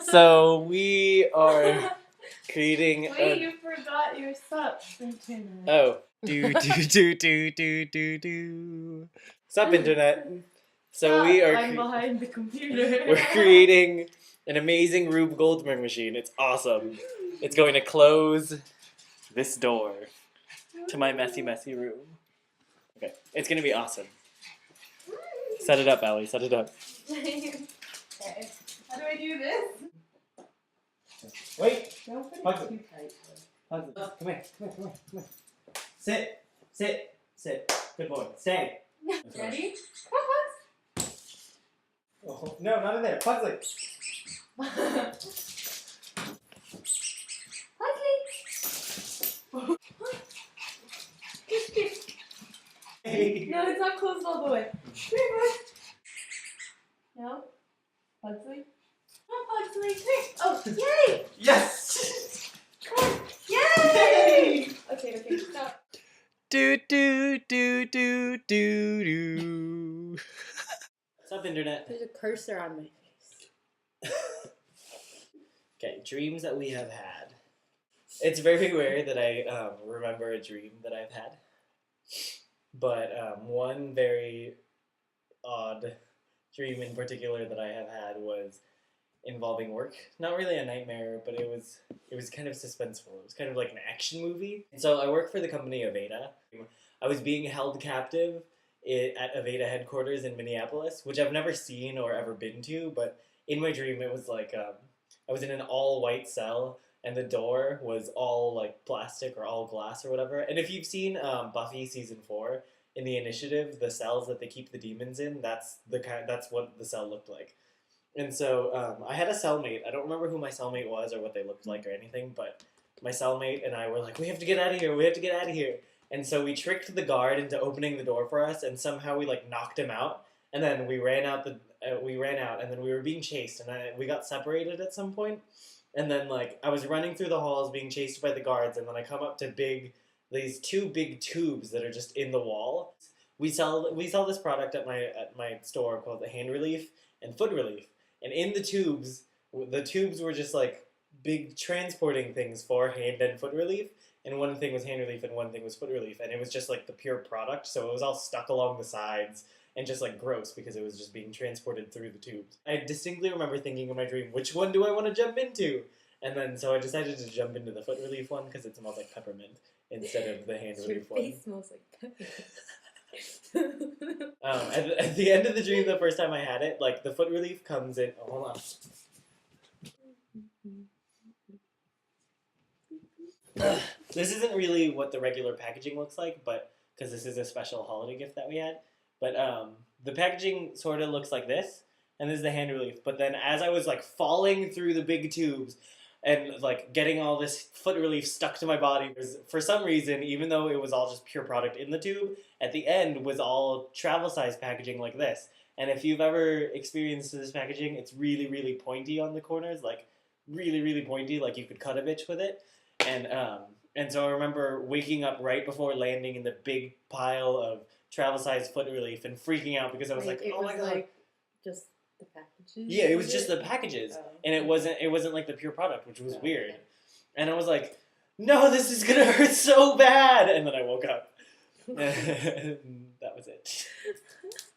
So we are creating. Wait, you forgot your sup internet. Oh, do. Sup internet. So we are. I'm behind the computer. We're creating an amazing Rube Goldberg machine. It's awesome. It's going to close this door to my messy room. Okay, it's gonna be awesome. Set it up, Allie. Set it up. Okay. How do I do this? Wait. Don't put it Pugsly. too tight. Pugsly, come here. Sit. Good boy. Stay. Ready? Oh, no, not in there. Pugsly. Hey. No, it's not closed all the way. Come here, bud. No? Pugsly? Come on, Pugsly. Come here. Oh, yay! Yes. Come on. Yay! Okay, stop. Do. What's up, internet? There's a cursor on my face. Okay, dreams that we have had. It's very rare that I remember a dream that I've had. But one very odd dream in particular that I have had was involving work. Not really a nightmare, but it was kind of suspenseful. It was kind of like an action movie. And so I work for the company Aveda. I was being held captive at Aveda headquarters in Minneapolis, which I've never seen or ever been to, but in my dream it was like I was in an all-white cell, and the door was all like plastic or all glass or whatever. And if you've seen Buffy season 4, in the Initiative, the cells that they keep the demons in, that's what the cell looked like. And so I had a cellmate. I don't remember who my cellmate was or what they looked like or anything, but my cellmate and I were like, we have to get out of here. And so we tricked the guard into opening the door for us, and somehow we like knocked him out. And then we ran out, and then we were being chased, and we got separated at some point. And then like I was running through the halls being chased by the guards, and then I come up to these two big tubes that are just in the wall. We sell this product at my store called the Hand Relief and Foot Relief. And in the tubes were just like big transporting things for hand and foot relief. And one thing was hand relief and one thing was foot relief. And it was just like the pure product. So it was all stuck along the sides and just like gross because it was just being transported through the tubes. I distinctly remember thinking in my dream, which one do I want to jump into? And then so I decided to jump into the foot relief one because it smells like peppermint instead of the hand relief one. Your face smells like peppermint. At the end of the dream, the first time I had it, like the foot relief comes in. Oh, hold on. This isn't really what the regular packaging looks like, but because this is a special holiday gift that we had. But the packaging sort of looks like this, and this is the hand relief. But then as I was like falling through the big tubes and like getting all this foot relief stuck to my body, for some reason, even though it was all just pure product in the tube, at the end was all travel size packaging like this. And if you've ever experienced this packaging, it's really, really pointy on the corners, like really, really pointy, like you could cut a bitch with it. And so I remember waking up right before landing in the big pile of travel size foot relief and freaking out because I was like, oh my god. Like just the packages? Yeah, it was just the packages. Oh. And it wasn't like the pure product, which was weird. Okay. And I was like, no, this is gonna hurt so bad. And then I woke up. And that was it.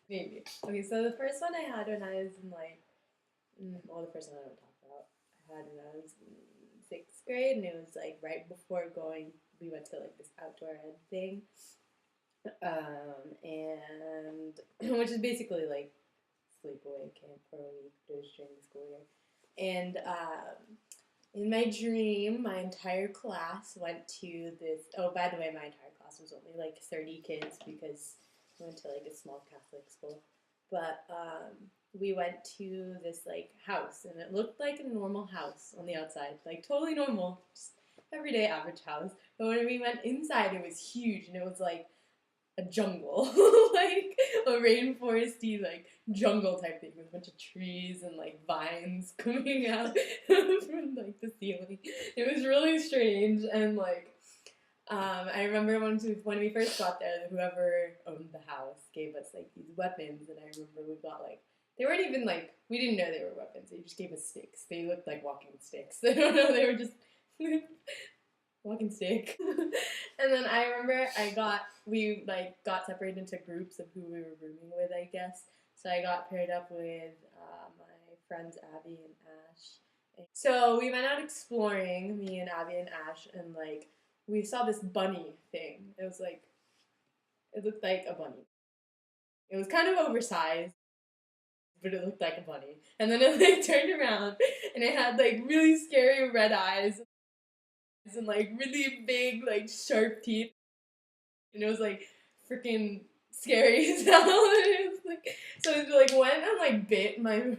Maybe. Okay, so the first one I had when I was in the first one I don't talk about, I had when I was in 6th grade, and it was like right before we went to like this outdoor ed thing. And which is basically like sleepaway camp for a week during the school year. And in my dream, my entire class went to this. Oh, by the way, my entire class was only like 30 kids because we went to like a small Catholic school. But we went to this like house, and it looked like a normal house on the outside, like totally normal, just everyday average house. But when we went inside, it was huge, and it was like a jungle, like a rainforesty, like jungle type thing with a bunch of trees and like vines coming out from like the ceiling. It was really strange, and like I remember when we first got there, whoever owned the house gave us like these weapons, and I remember we got like They weren't even like, we didn't know they were weapons. They just gave us sticks. They looked like walking sticks. I don't know, they were just walking stick. And then I remember we like got separated into groups of who we were rooming with, I guess. So I got paired up with my friends Abby and Ash. So we went out exploring, me and Abby and Ash, and like we saw this bunny thing. It was like, it looked like a bunny. It was kind of oversized, but it looked like a bunny. And then it like turned around, and it had like really scary red eyes and like really big like sharp teeth, and it was like freaking scary as hell. It was like, so it like went and like bit my,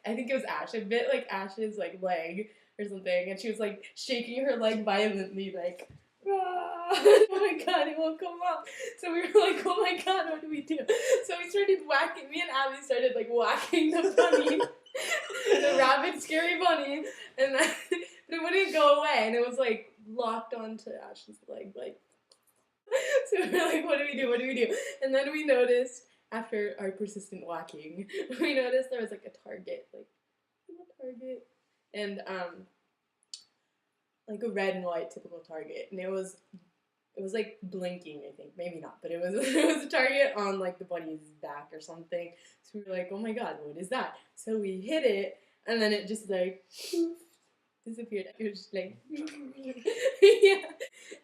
I think it was Ash. It bit like Ash's like leg or something, and she was like shaking her leg violently, like. Ah, oh my god, it won't come up. So we were like, oh my god, what do we do? So we started whacking, me and Abby started like whacking the bunny, the rabid, scary bunny, and then, but it wouldn't go away, and it was like locked onto Ash's leg, like. So we were like, what do we do? What do we do? And then we noticed, after our persistent whacking, we noticed there was like a target, like a target, and like a red and white typical target, and it was like blinking, I think, maybe not, but it was a target on like the bunny's back or something. So we were like, oh my god, what is that? So we hit it, and then it just like poof, disappeared. It was just like yeah,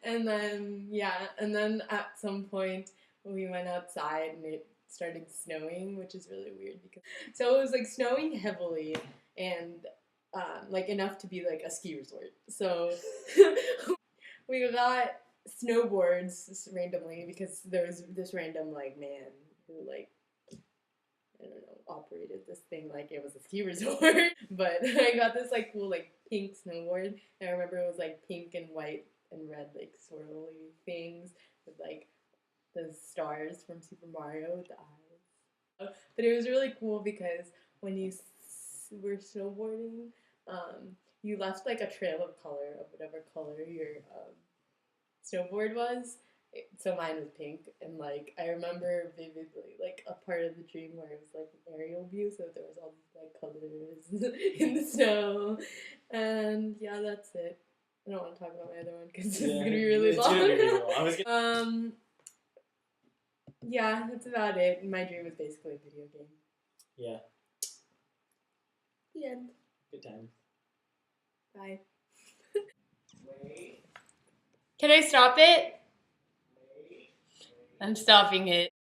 and then at some point we went outside and it started snowing, which is really weird because so it was like snowing heavily and like enough to be like a ski resort. So we got snowboards randomly because there was this random like man who like, I don't know, operated this thing like it was a ski resort. But I got this like cool like pink snowboard, and I remember it was like pink and white and red like swirly things with like the stars from Super Mario with the eyes. But it was really cool because when you were snowboarding, you left like a trail of color of whatever color your snowboard was. So mine was pink, and like I remember vividly like a part of the dream where it was like an aerial view, so there was all these like colors in the snow, and yeah, that's it. I don't want to talk about my other one because it's gonna be really long. Gonna be really long. Yeah, that's about it. My dream was basically a video game. Yeah. The end. Good times. Bye. Wait. Can I stop it? I'm stopping it.